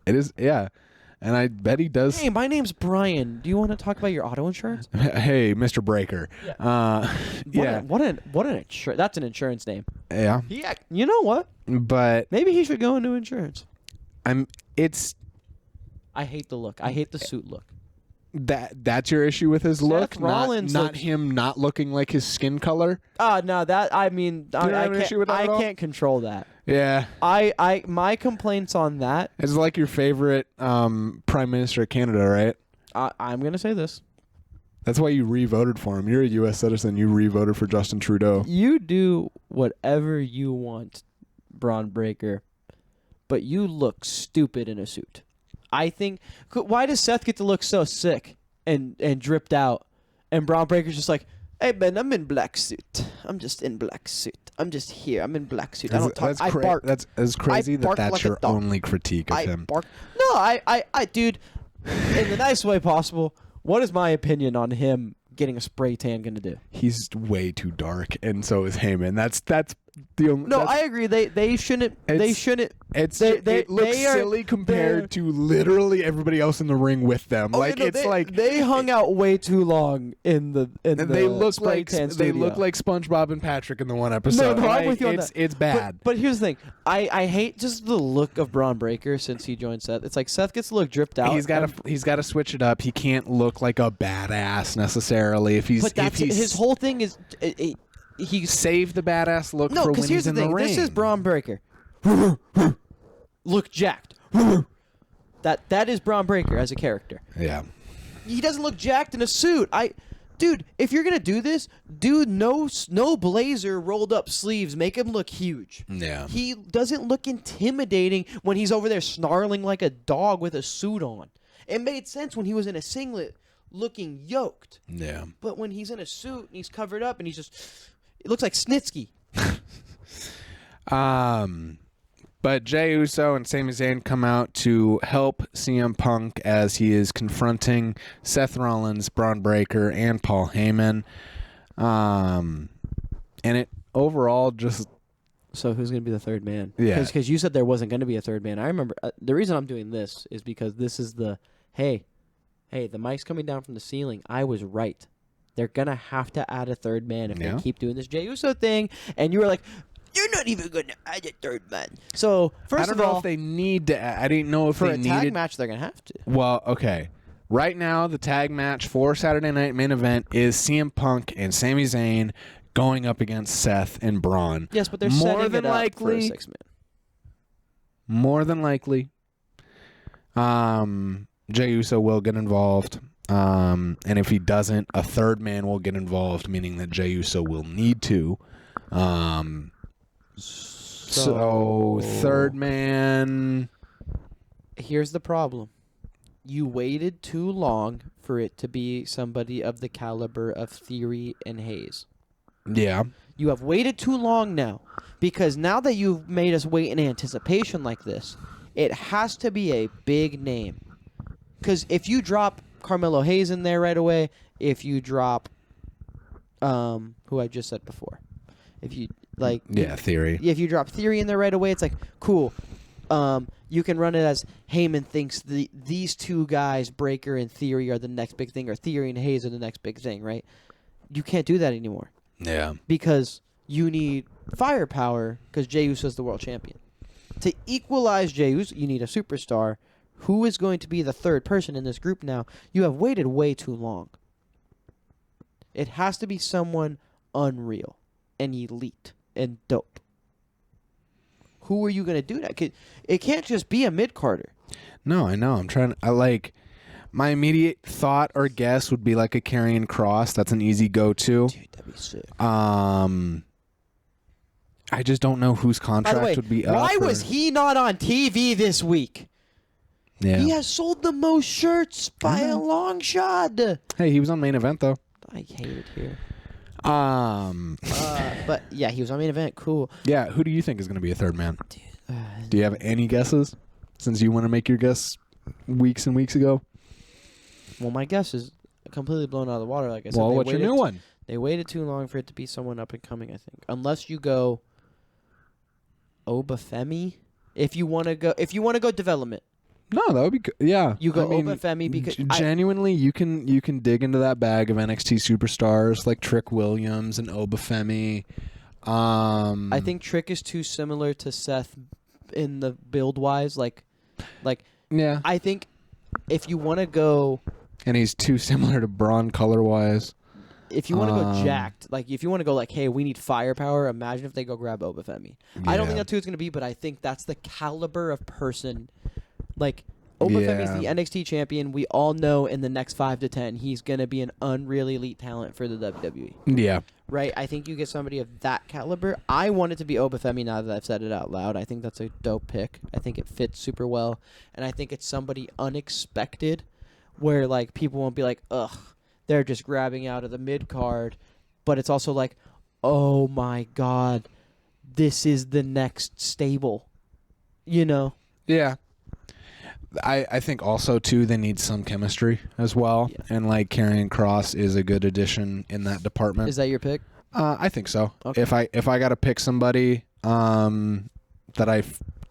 It is, yeah. And I bet he does. Hey, my name's Brian. Do you want to talk about your auto insurance? Hey, Mr. Breaker. Yeah. What an insurance. That's an insurance name. Yeah. You know what? But maybe he should go into insurance. I hate the look. I hate the suit look. That's your issue with his look? Seth Rollins not him not looking like his skin color? No, that I mean I can't control that. Yeah. My complaints on that. It's like your favorite Prime Minister of Canada, right? I'm gonna say this. That's why you re-voted for him. You're a U.S. citizen. You re-voted for Justin Trudeau. You do whatever you want, Bron Breakker, but you look stupid in a suit. I think. Why does Seth get to look so sick and dripped out, and Bron Breakker's just like, "Hey man, I'm in black suit. I'm just in black suit. I'm just here. I'm in black suit. I don't talk. I bark. That's crazy that's like your only critique of him. Bark. No, I, dude, in the nice way possible. What is my opinion on him getting a spray tan gonna do? He's way too dark, and so is Heyman. That's the only. No, I agree. They shouldn't. They shouldn't. It looks silly compared to literally everybody else in the ring with them. They hung out way too long in the. And they look like studio. SpongeBob and Patrick in the one episode. No, I'm with you on that. It's bad. But here's the thing. I hate just the look of Bron Breakker since he joined Seth. It's like Seth gets to look dripped out. He's got to switch it up. He can't look like a badass necessarily if he's. But his whole thing is. He saved the badass look for when he's in the ring. This is Bron Breakker. Look jacked. That is Bron Breakker as a character. Yeah. He doesn't look jacked in a suit. Dude, if you're gonna do this, no blazer, rolled up sleeves. Make him look huge. Yeah. He doesn't look intimidating when he's over there snarling like a dog with a suit on. It made sense when he was in a singlet, looking yoked. Yeah. But when he's in a suit and he's covered up and he's just. It looks like Snitsky. But Jey Uso and Sami Zayn come out to help CM Punk as he is confronting Seth Rollins, Bron Breakker, and Paul Heyman. And it overall just... So who's going to be the third man? Yeah. Because you said there wasn't going to be a third man. I remember... the reason I'm doing this is because this is the... Hey, the mic's coming down from the ceiling. I was right. They're going to have to add a third man if they keep doing this Jey Uso thing. And you were like, you're not even going to add a third man. So, first of all... I don't know if they need to add... I didn't know if they needed... For a tag match, they're going to have to. Well, okay. Right now, the tag match for Saturday Night Main Event is CM Punk and Sami Zayn going up against Seth and Bron. Yes, but they're setting it up for a six-man. More than likely. Jey Uso will get involved. And if he doesn't, a third man will get involved, meaning that Jey Uso will need to. So third man. Here's the problem. You waited too long for it to be somebody of the caliber of Theory and Hayes. Yeah. You have waited too long now. Because now that you've made us wait in anticipation like this, it has to be a big name. Because if you drop Carmelo Hayes in there right away, if you drop who I just said before, if you Like Theory. If you drop Theory in there right away, it's like cool. You can run it as Heyman thinks these two guys, Breaker and Theory, are the next big thing, or Theory and Hayes are the next big thing, right? You can't do that anymore. Yeah. Because you need firepower, because Jey Uso is the world champion. To equalize Jey Uso, you need a superstar. Who is going to be the third person in this group now? You have waited way too long. It has to be someone unreal and elite and dope. Who are you going to do that? It can't just be a mid-carder. No, I know. My immediate thought or guess would be like a Karrion Kross. That's an easy go-to. Dude, that'd be sick. I just don't know whose contract would be up. Why was he not on TV this week? Yeah. He has sold the most shirts by a long shot. Hey, he was on Main Event, though. I hate it here. But yeah, he was on Main Event. Cool. Yeah, who do you think is going to be a third man? Do you have any guesses? Since you want to make your guess weeks and weeks ago. Well, my guess is completely blown out of the water. Like I said, what's your new one? They waited too long for it to be someone up and coming. I think, unless you go Obafemi, if you want to go development. No, that would be good. Yeah, you go Obafemi because genuinely, you can dig into that bag of NXT superstars like Trick Williams and Obafemi. I think Trick is too similar to Seth in the build wise. Like, yeah. I think if you want to go, and he's too similar to Bron color wise. If you want to go jacked, like if you want to go like, hey, we need firepower. Imagine if they go grab Obafemi. Yeah. I don't think that's who it's going to be, but I think that's the caliber of person. Like, Obafemi's the NXT champion. We all know in the next 5 to 10, he's going to be an unreal elite talent for the WWE. Yeah. Right? I think you get somebody of that caliber. I want it to be Obafemi now that I've said it out loud. I think that's a dope pick. I think it fits super well. And I think it's somebody unexpected where, like, people won't be like, ugh, they're just grabbing out of the mid-card. But it's also like, oh, my God, this is the next stable. You know? Yeah. I think also, too, they need some chemistry as well. Yeah. And, like, Karrion Kross is a good addition in that department. Is that your pick? I think so. Okay. If I got to pick somebody that I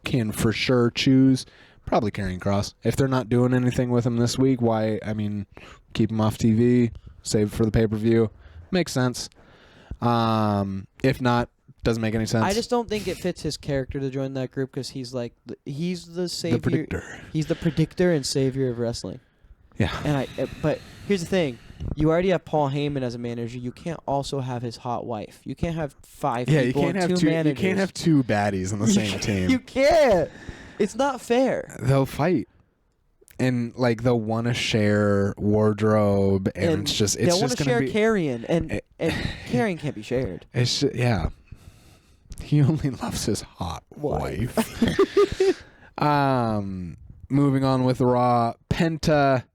can for sure choose, probably Karrion Kross. If they're not doing anything with him this week, why? I mean, keep him off TV, save for the pay-per-view. Makes sense. If not, doesn't make any sense. I just don't think it fits his character to join that group because he's the savior. The predictor. He's the predictor and savior of wrestling. Yeah. But here's the thing: you already have Paul Heyman as a manager. You can't also have his hot wife. You can't have five people and two managers. You can't have two baddies on the same team. You can't. It's not fair. They'll fight. And like they'll want to share wardrobe, and it's just they'll want to share Karrion, and Karrion can't be shared. It's just, yeah. He only loves his hot wife. Moving on with Raw, Penta,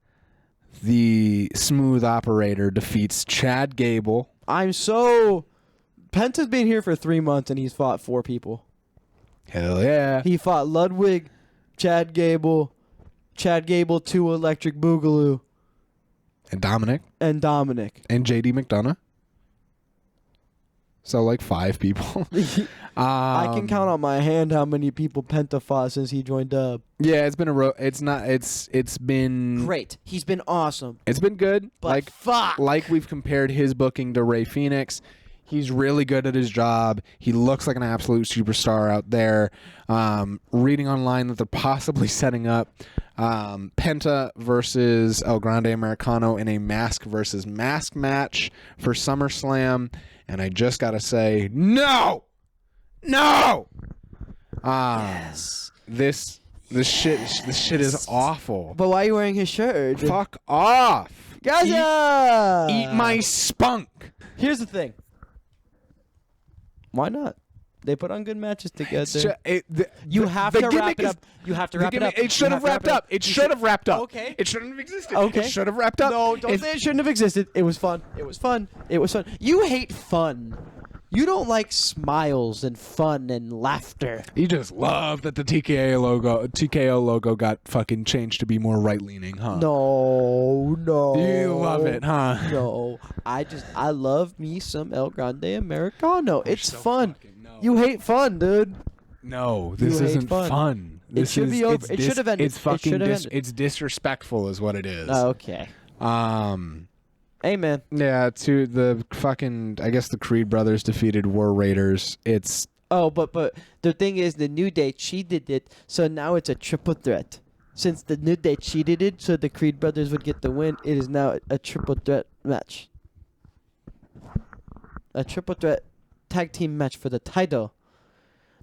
the smooth operator, defeats Chad Gable. Penta's been here for 3 months and he's fought 4 people. Hell yeah. He fought Ludwig, Chad Gable 2 Electric Boogaloo. And Dominic. And JD McDonough. So like 5 people. I can count on my hand how many people Penta fought since he joined up. Yeah, it's been it's been great. He's been awesome. It's been good. But fuck. Like we've compared his booking to Rey Fenix. He's really good at his job. He looks like an absolute superstar out there. Reading online that they're possibly setting up Penta versus El Grande Americano in a mask versus mask match for SummerSlam. And I just got to say, no! Yes. This shit is awful. But why are you wearing his shirt? Fuck off. Gaza! Eat my spunk. Here's the thing. Why not? They put on good matches together. You have to wrap it up. You have to wrap it up. It should have wrapped up. It should have wrapped up. Okay. It shouldn't have existed. Okay. It should have wrapped up. No, don't say it shouldn't have existed. It was fun. You hate fun. You don't like smiles and fun and laughter. You just love that the TKO logo got fucking changed to be more right-leaning, huh? No. You love it, huh? No. I love me some El Grande Americano. It's fun. You hate fun, dude. No, this isn't fun. It should be over. It should have ended. It's fucking. It's disrespectful, is what it is. Oh, okay. Amen. Yeah, to the fucking. I guess the Creed brothers defeated War Raiders. It's. Oh, but the thing is, the New Day cheated it, so now it's a triple threat. Since the New Day cheated it, so the Creed brothers would get the win, it is now a triple threat match. A triple threat tag team match for the title.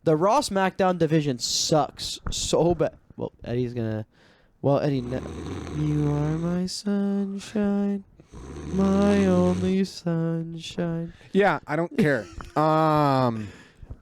The Raw SmackDown division sucks so bad. Well, Eddie's gonna. Well, Eddie. You are my sunshine, my only sunshine. Yeah, I don't care.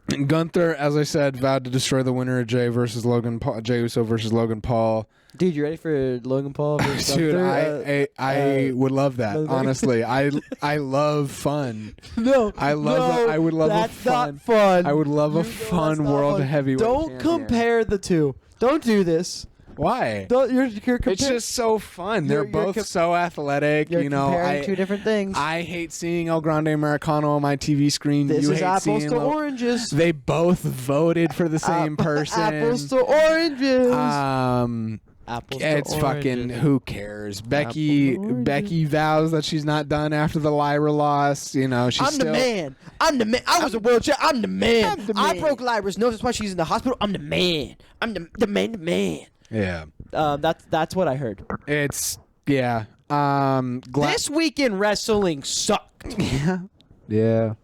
Gunther, as I said, vowed to destroy the winner of Jey Uso versus Logan Paul. Dude, you ready for Logan Paul versus Dude, Gunther? I would love that. Honestly, I love fun. No, I love. I would love that's a fun. Not fun. I would love a fun world heavyweight. Don't compare the two. Don't do this. Why? Don't, you're it's just so fun. They're both so athletic. You're you know, comparing two different things. I hate seeing El Grande Americano on my TV screen. This you is hate apples seeing to oranges. They both voted for the same person. Apples to oranges. Apples it's to fucking oranges. Who cares? Becky vows that she's not done after the Lyra loss. You know, she's the man. I'm the man. I was a world champ. I'm the man. I broke Lyra's nose. That's why she's in the hospital. I'm the man. I'm the man. Yeah. That's what I heard. It's yeah. This week in wrestling sucked. Yeah. Yeah.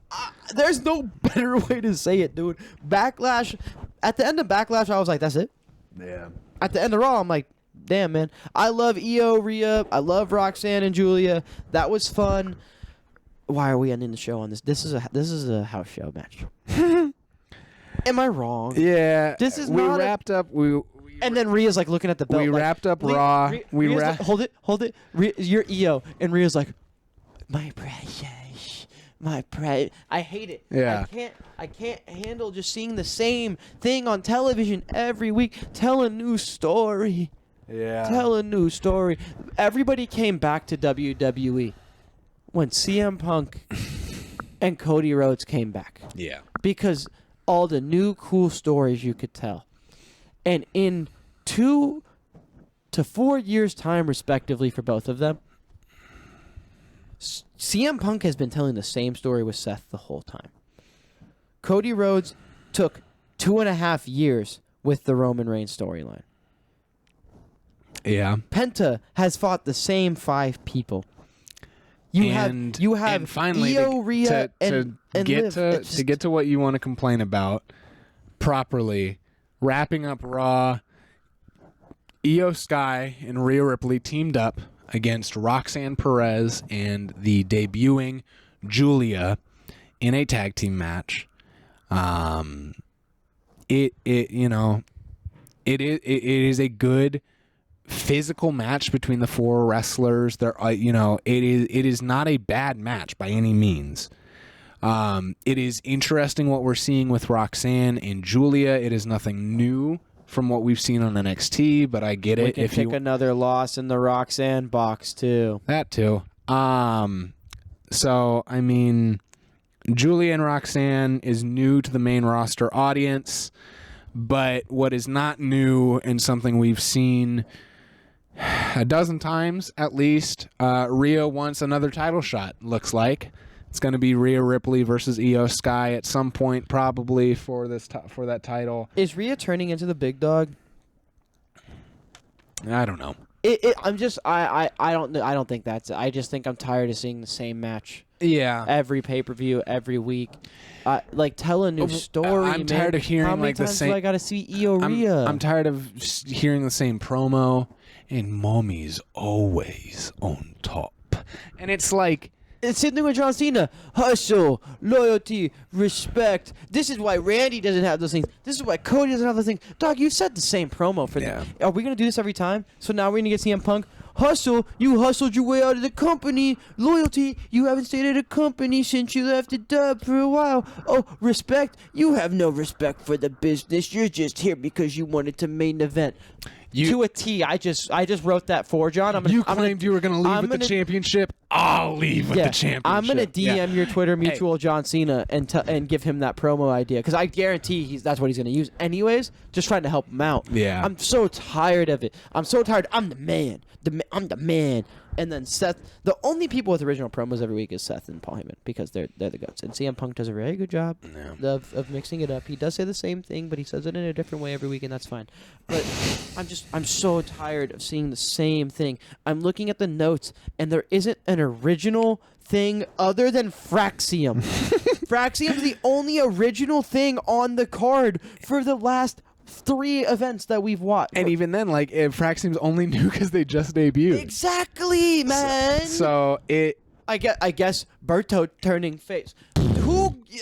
There's no better way to say it, dude. Backlash. At the end of Backlash, I was like, that's it. Yeah. At the end of Raw, I'm like, damn, man. I love Io, Rhea. I love Roxanne and Julia. That was fun. Why are we ending the show on this? This is a house show match. Am I wrong? Yeah. This is we wrapped up. And then Rhea's like looking at the belt. We wrapped up Raw. Hold it. You're Io, and Rhea's like, my precious, my precious. I hate it. Yeah. I can't handle just seeing the same thing on television every week. Tell a new story. Yeah. Tell a new story. Everybody came back to WWE when CM Punk and Cody Rhodes came back. Yeah. Because all the new cool stories you could tell. And in 2 to 4 years' time, respectively, for both of them, CM Punk has been telling the same story with Seth the whole time. Cody Rhodes took 2.5 years with the Roman Reigns storyline. Yeah. Penta has fought the same 5 people. You have finally Io, Rhea, and get Liv. to get to what you want to complain about properly. Wrapping up Raw, Io Sky and Rhea Ripley teamed up against Roxanne Perez and the debuting Julia in a tag team match. It is a good physical match between the 4 wrestlers. It is not a bad match by any means. It is interesting what we're seeing with Roxanne and Julia. It is nothing new from what we've seen on NXT, but I get it. We can pick another loss in the Roxanne box too. That too. So I mean, Julia and Roxanne is new to the main roster audience, but what is not new and something we've seen a dozen times at least, Rhea wants another title shot. Looks like. It's going to be Rhea Ripley versus Io Sky at some point, probably for that title. Is Rhea turning into the big dog? I don't know. I don't think that's it. I just think I'm tired of seeing the same match. Yeah. Every pay-per-view, every week. Tell a new story. I'm tired of hearing How many the times same. do I got to see Io Rhea? I'm tired of hearing the same promo. And mommy's always on top. And it's like. It's same thing with John Cena. Hustle, loyalty, respect. This is why Randy doesn't have those things. This is why Cody doesn't have those things. Dog, you said the same promo for them. Are we going to do this every time? So now we're going to get CM Punk. Hustle, you hustled your way out of the company. Loyalty, you haven't stayed at a company since you left the dub for a while. Oh, respect, you have no respect for the business. You're just here because you wanted to main event. to a T. I just wrote that for John. You claimed you were going to leave with the championship. I'll leave with the championship. I'm going to DM your Twitter mutual John Cena and give him that promo idea because I guarantee that's what he's going to use anyways. Just trying to help him out. Yeah. I'm so tired of it. I'm so tired. I'm the man. I'm the man. And then Seth. The only people with original promos every week is Seth and Paul Heyman because they're the goats. And CM Punk does a very good job of mixing it up. He does say the same thing, but he says it in a different way every week, and that's fine. But I'm so tired of seeing the same thing. I'm looking at the notes, and there isn't an original thing other than Fraxiom. Fraxiom's the only original thing on the card for the last 3 events that we've watched. And even then, like, Fraxiom's only new because they just debuted. Exactly, man. So it... I guess Berto turning face.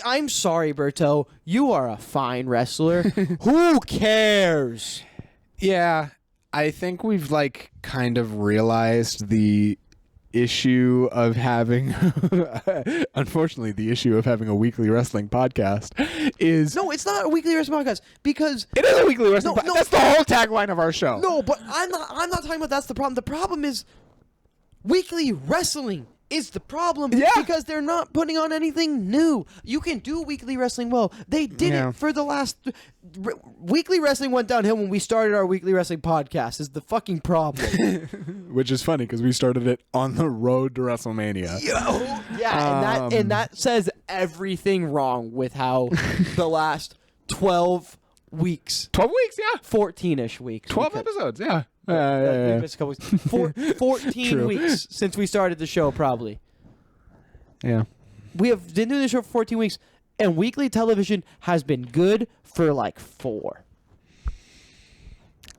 I'm sorry, Berto. You are a fine wrestler. Who cares? Yeah, I think we've, like, kind of realized the issue of having unfortunately the issue of having a weekly wrestling podcast is no, it's not a weekly wrestling podcast because it is a weekly wrestling podcast. That's the whole tagline of our show. No, but I'm not talking about that's the problem. The problem is weekly wrestling is the problem because they're not putting on anything new. You can do weekly wrestling well. They did it for the last... Weekly wrestling went downhill when we started our weekly wrestling podcast is the fucking problem. Which is funny because we started it on the road to WrestleMania. Yeah, and that says everything wrong with how the last 12 weeks... 12 weeks, yeah. 14-ish weeks. 12 episodes, yeah. 14 weeks since we started the show, probably. Yeah. We have been doing the show for 14 weeks, and weekly television has been good for like 4.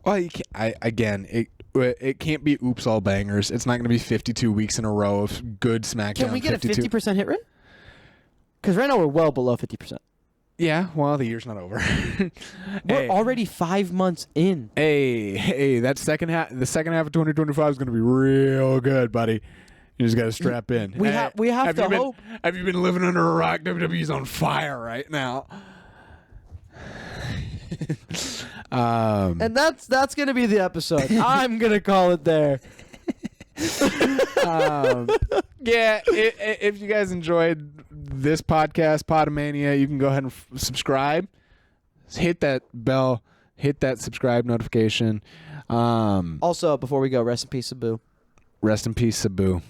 Well, it can't be oops all bangers. It's not going to be 52 weeks in a row of good SmackDown. Can we get 52? A 50% hit rate? Because right now we're well below 50%. Yeah, well, the year's not over. We're already 5 months in. Hey, the second half of 2025 is going to be real good, buddy. You just got to strap in. We have to hope. Have you been living under a rock? WWE's on fire right now. And that's going to be the episode. I'm going to call it there. If you guys enjoyed this podcast, Pod-a-Mania, you can go ahead and subscribe. Hit that bell. Hit that subscribe notification. Also, before we go, rest in peace, Sabu. Rest in peace, Sabu.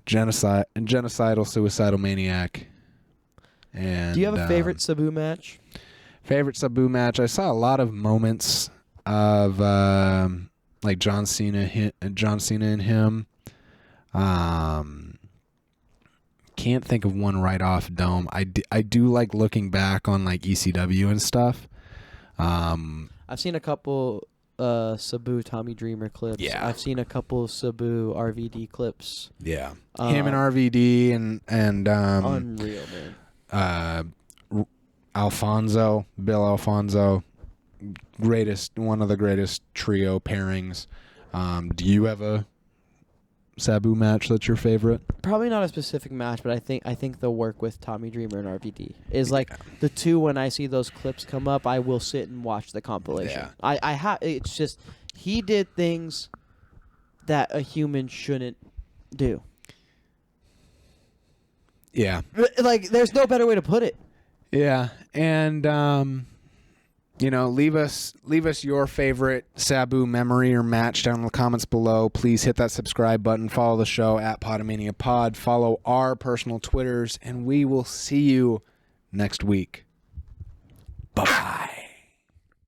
Genocidal, suicidal maniac. And do you have a favorite Sabu match? Favorite Sabu match? I saw a lot of moments of like John Cena and him. Can't think of one right off dome. I do like looking back on like ECW and stuff. I've seen a couple Sabu Tommy Dreamer clips. Yeah. I've seen a couple Sabu RVD clips. Yeah. Him and RVD and unreal, man. Bill Alfonso, one of the greatest trio pairings. Do you have a Sabu match that's your favorite? Probably not a specific match, but I think the work with Tommy Dreamer and RVD is like the two. When I see those clips come up, I will sit and watch the compilation. Yeah. It's just he did things that a human shouldn't do. Yeah. Like there's no better way to put it. Yeah, and leave us your favorite Sabu memory or match down in the comments below. Please hit that subscribe button. Follow the show at Pod-a-Mania Pod. Follow our personal Twitters, and we will see you next week. Bye-bye.